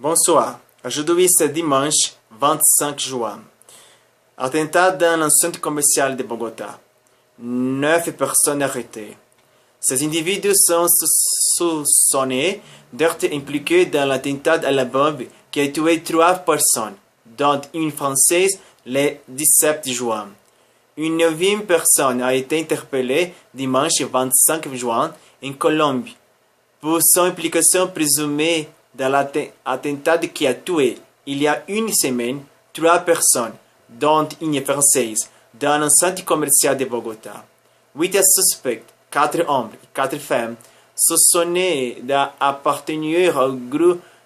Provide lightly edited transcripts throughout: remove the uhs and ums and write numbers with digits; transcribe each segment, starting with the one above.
Bonsoir. Aujourd'hui, c'est dimanche 25 juin. Attentat dans un centre commercial de Bogota. 9 personnes arrêtées. Ces individus sont soupçonnés d'être impliqués dans l'attentat à la bombe qui a tué 3 personnes, dont une Française le 17 juin. Une 9e personne a été interpellée dimanche 25 juin en Colombie pour son implication présumée dans l'attentat qui a tué, il y a une semaine, 3 personnes, dont une Française, dans un centre commercial de Bogota. 8 suspects, 4 hommes et 4 femmes, soupçonnés d'appartenir au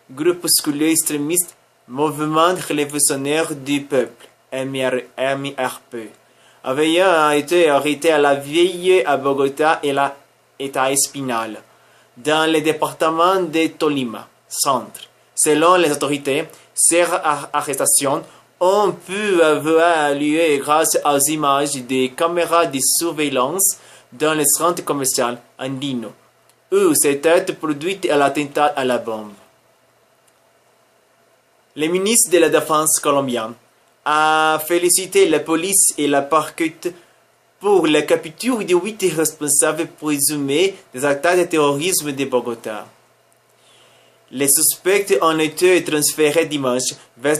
groupuscule extrémiste Mouvement révolutionnaire du peuple, MRP, ayant été arrêtés à la veille à Bogota et à Espinal, dans le département de Tolima, centre. Selon les autorités, ces arrestations ont pu avoir lieu grâce aux images des caméras de surveillance dans le centre commercial Andino, où s'était produit l'attentat à la bombe. Le ministre de la Défense colombien a félicité la police et la parquet pour la capture de 8 responsables présumés des actes de terrorisme de Bogota. Les suspects ont été transférés dimanche vers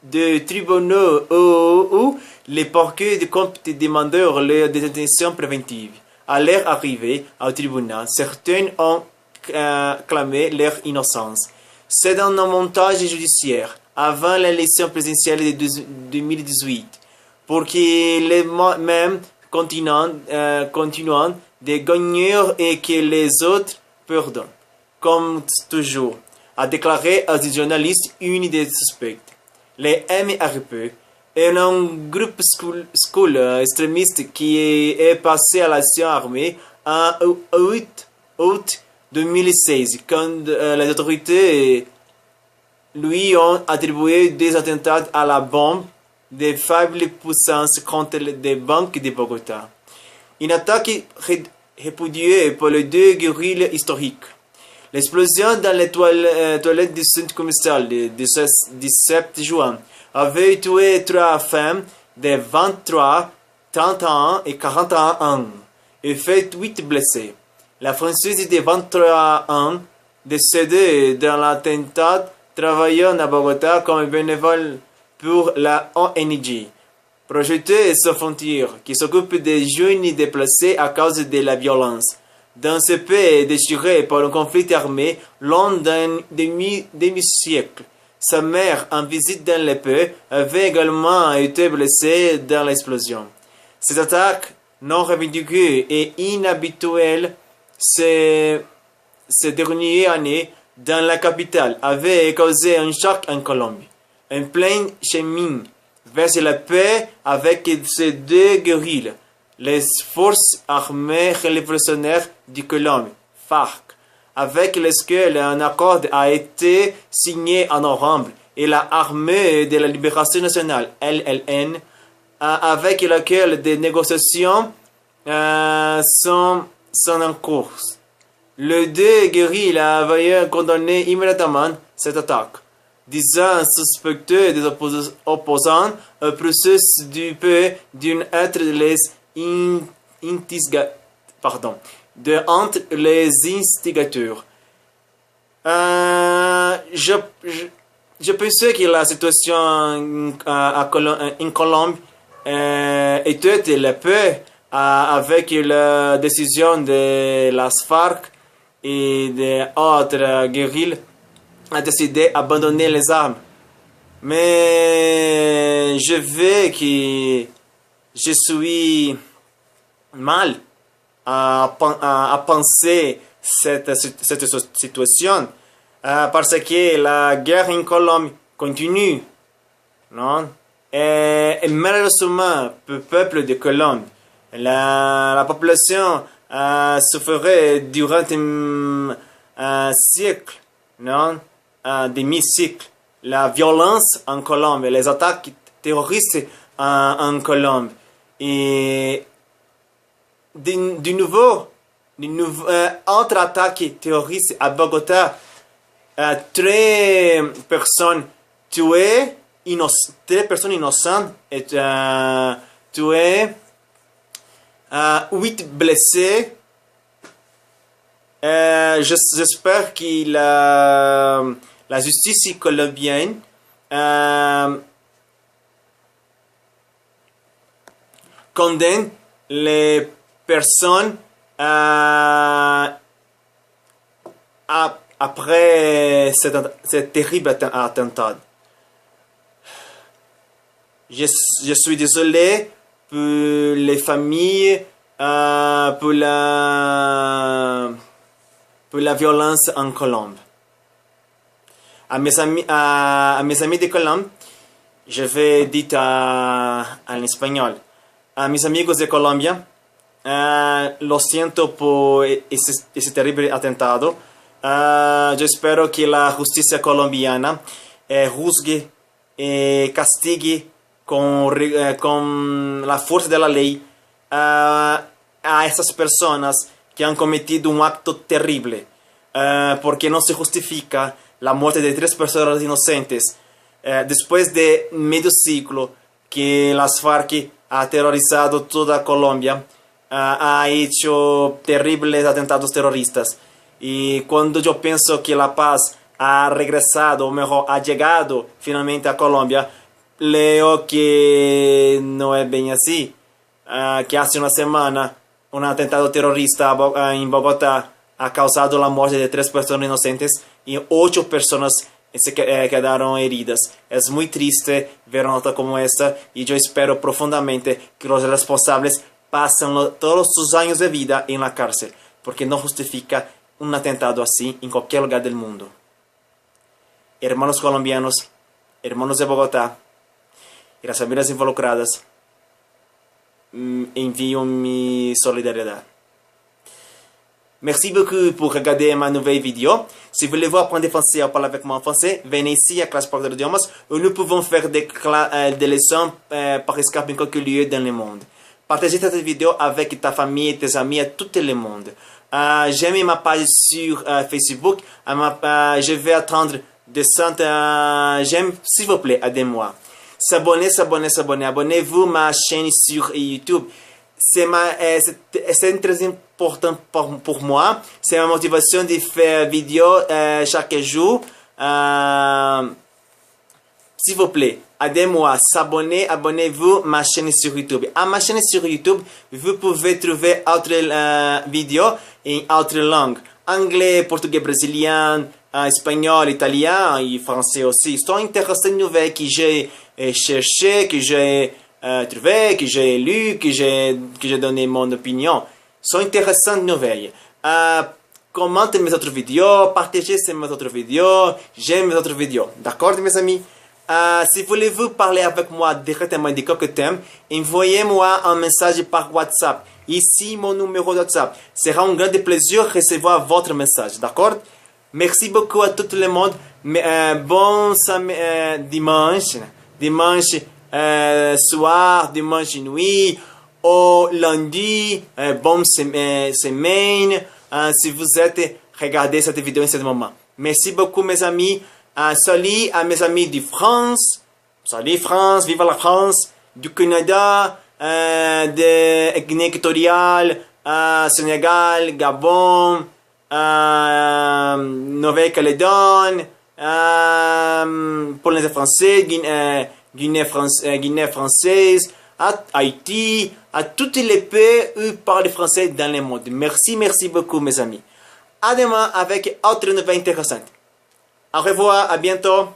des tribunaux où les parquets comptent demander leur détention préventive. À leur arrivée au tribunal, certains ont clamé leur innocence. C'est dans un montage judiciaire avant l'élection présidentielle de 2018 pour que les mêmes continuant de gagner et que les autres perdent, comme toujours, a déclaré aux journalistes une des suspects. Les MRP est un groupe school extrémiste qui est passé à l'action armée en août 2016, quand les autorités lui ont attribué des attentats à la bombe de faible puissance contre des banques de Bogota. Une attaque répudiée par les 2 guerrilles historiques. L'explosion dans les toilettes du centre commercial du 17 juin avait tué 3 femmes de 23, 31 et 41 ans et fait 8 blessés. La Française de 23 ans, décédée dans l'attentat, travaillant à Bogota comme bénévole pour la ONG, Projeté sans frontières, qui s'occupe des jeunes déplacés à cause de la violence. Dans ce pays déchiré par un conflit armé long d'un demi-siècle, sa mère, en visite dans le pays, avait également été blessée dans l'explosion. Cette attaque non revendiquée et inhabituelle ces dernières années dans la capitale avait causé un choc en Colombie. En plein chemin vers la paix avec ces 2 guerrilles, les forces armées révolutionnaires du Colombie, FARC, avec lesquelles un accord a été signé en novembre, et la Armée de la Libération Nationale, LLN, avec laquelle des négociations sont en cours. Les 2 guerrilles avaient condamné immédiatement cette attaque, disant suspecter des opposants au processus du pays d'être les entre les instigateurs. Je pensais que la situation en Colombie était la paix avec la décision de la FARC et d'autres guerrilles a décidé d'abandonner les armes. Mais je veux que je suis mal à penser cette situation parce que la guerre en Colombie continue, non? Et malheureusement, le peuple de Colombie, la population souffrait durant un siècle, non? Demi-siècle. La violence en Colombie, les attaques terroristes en Colombie. Et de nouveau, autre attaque terroriste à Bogota Tres personnes innocentes et tuées, 8 blessés. J'espère que la justice colombienne condamne les personnes après cet terrible attentat. Je suis désolé pour les familles, pour la violence en Colombe. À mes amis de Colombe, je vais dire en espagnol. A mis amigos de Colombia, lo siento por ese terrible atentado. Yo espero que la justicia colombiana juzgue y castigue con la fuerza de la ley a esas personas que han cometido un acto terrible, porque no se justifica la muerte de 3 personas inocentes después de medio siglo que las FARC ha aterrorizado toda Colombia, ha hecho terribles atentados terroristas. Y cuando yo pienso que la paz ha regresado, o mejor, ha llegado finalmente a Colombia, leo que no es bien así. Que hace una semana un atentado terrorista en Bogotá ha causado la muerte de 3 personas inocentes y 8 personas se quedaron heridas. Es muy triste ver una nota como esta y yo espero profundamente que los responsables pasen todos sus años de vida en la cárcel, porque no justifica un atentado así en cualquier lugar del mundo. Hermanos colombianos, hermanos de Bogotá y las familias involucradas, envío mi solidaridad. Merci beaucoup pour regarder ma nouvelle vidéo. Si vous voulez voir apprendre français ou parler avec moi en français, venez ici à Classe Parle de l'Idiomas où nous pouvons faire des leçons par Skype en quelques lieux dans le monde. Partagez cette vidéo avec ta famille, tes amis, à tout le monde. J'aime ma page sur Facebook. Je vais attendre de 100 j'aime, s'il vous plaît, aidez-moi. Abonnez-vous à ma chaîne sur YouTube. C'est très important pour moi. C'est ma motivation de faire vidéo chaque jour. S'il vous plaît, aidez-moi, abonnez-vous à ma chaîne sur YouTube. À ma chaîne sur YouTube, vous pouvez trouver d'autres vidéos en autres langues. Anglais, portugais, brésilien, espagnol, italien et français aussi. C'est intéressant nouvelles que j'ai cherché, que j'ai trouvé, que j'ai lu, que j'ai donné mon opinion. Sont intéressantes nouvelles. Commentez mes autres vidéos, partagez mes autres vidéos, j'aime mes autres vidéos. D'accord, mes amis? Si voulez-vous parler avec moi directement de quelques thèmes, envoyez-moi un message par WhatsApp. Ici, mon numéro de WhatsApp. Sera un grand plaisir de recevoir votre message. D'accord? Merci beaucoup à tout le monde. Bon dimanche soir, dimanche nuit, au lundi, bonne semaine. Si vous êtes regardé cette vidéo en ce moment. Merci beaucoup, mes amis. Salut à mes amis de France. Salut France, vive la France. Du Canada, de Guinée équatoriale, Sénégal, Gabon, Nouvelle-Calédonie, Polynésie française, Guinée française, à Haïti, à tous les pays où parlent français dans le monde. Merci beaucoup, mes amis. À demain avec autre nouvelle intéressante. Au revoir, à bientôt.